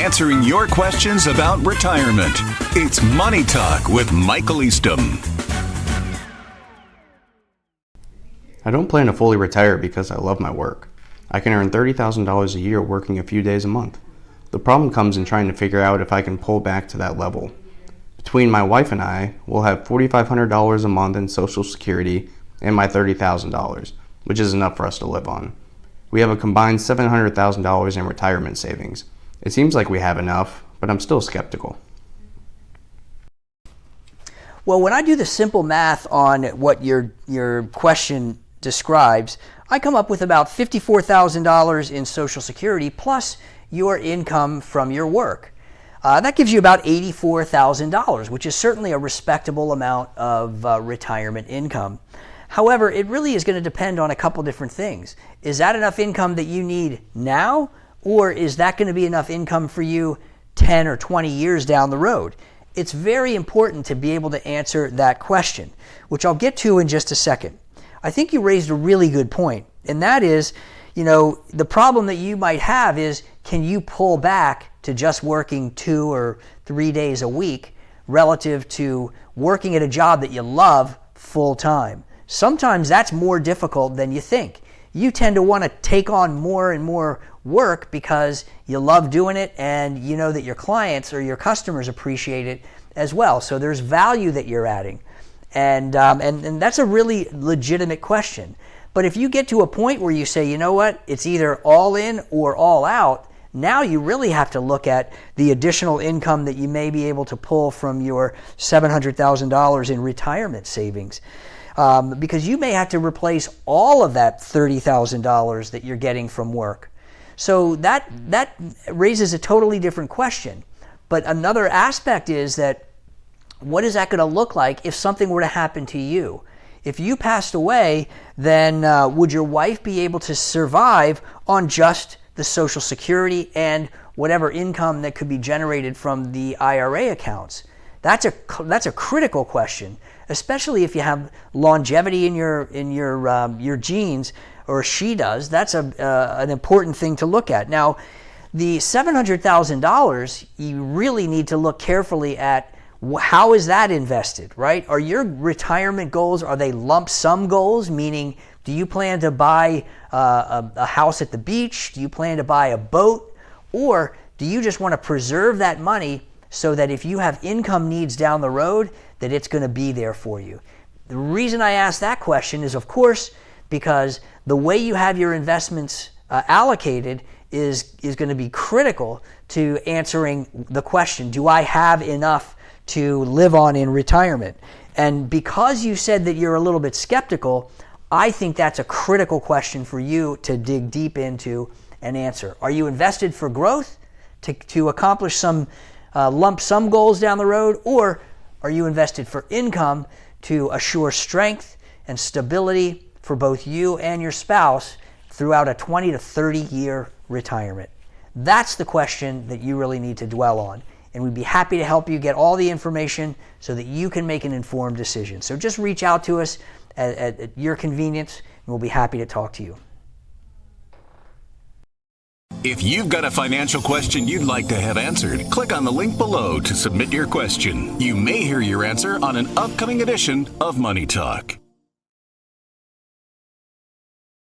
answering your questions about retirement. It's Money Talk with Michael Eastham. I don't plan to fully retire because I love my work. I can earn $30,000 a year working a few days a month. The problem comes in trying to figure out if I can pull back to that level. Between my wife and I, we'll have $4,500 a month in Social Security and my $30,000, which is enough for us to live on. We have a combined $700,000 in retirement savings. It seems like we have enough, but I'm still skeptical. Well, when I do the simple math on what your question describes, I come up with about $54,000 in Social Security plus your income from your work. That gives you about $84,000, which is certainly a respectable amount of retirement income. However, it really is going to depend on a couple different things. Is that enough income that you need now, or is that going to be enough income for you 10 or 20 years down the road? It's very important to be able to answer that question, which I'll get to in just a second. I think you raised a really good point, and that is, the problem that you might have is, can you pull back to just working 2 or 3 days a week relative to working at a job that you love full time? Sometimes that's more difficult than you think. You tend to want to take on more and more work because you love doing it and you know that your clients or your customers appreciate it as well. So there's value that you're adding. And that's a really legitimate question. But if you get to a point where you say, you know what, it's either all in or all out, now you really have to look at the additional income that you may be able to pull from your $700,000 in retirement savings. Because you may have to replace all of that $30,000 that you're getting from work. So that raises a totally different question. But another aspect is that, what is that going to look like if something were to happen to you? If you passed away, then would your wife be able to survive on just the Social Security and whatever income that could be generated from the IRA accounts? That's a critical question, especially if you have longevity in your genes, or she does. That's an important thing to look at. Now, the $700,000, you really need to look carefully at how is that invested, right? Are your retirement goals, are they lump sum goals? Meaning, do you plan to buy a house at the beach? Do you plan to buy a boat? Or do you just want to preserve that money so that if you have income needs down the road, that it's going to be there for you? The reason I ask that question is, of course, because the way you have your investments allocated is going to be critical to answering the question, do I have enough to live on in retirement? And because you said that you're a little bit skeptical, I think that's a critical question for you to dig deep into and answer. Are you invested for growth to accomplish some lump sum goals down the road, or are you invested for income to assure strength and stability for both you and your spouse throughout a 20 to 30 year retirement? That's the question that you really need to dwell on. And we'd be happy to help you get all the information so that you can make an informed decision. So just reach out to us at your convenience, and we'll be happy to talk to you. If you've got a financial question you'd like to have answered, click on the link below to submit your question. You may hear your answer on an upcoming edition of Money Talk.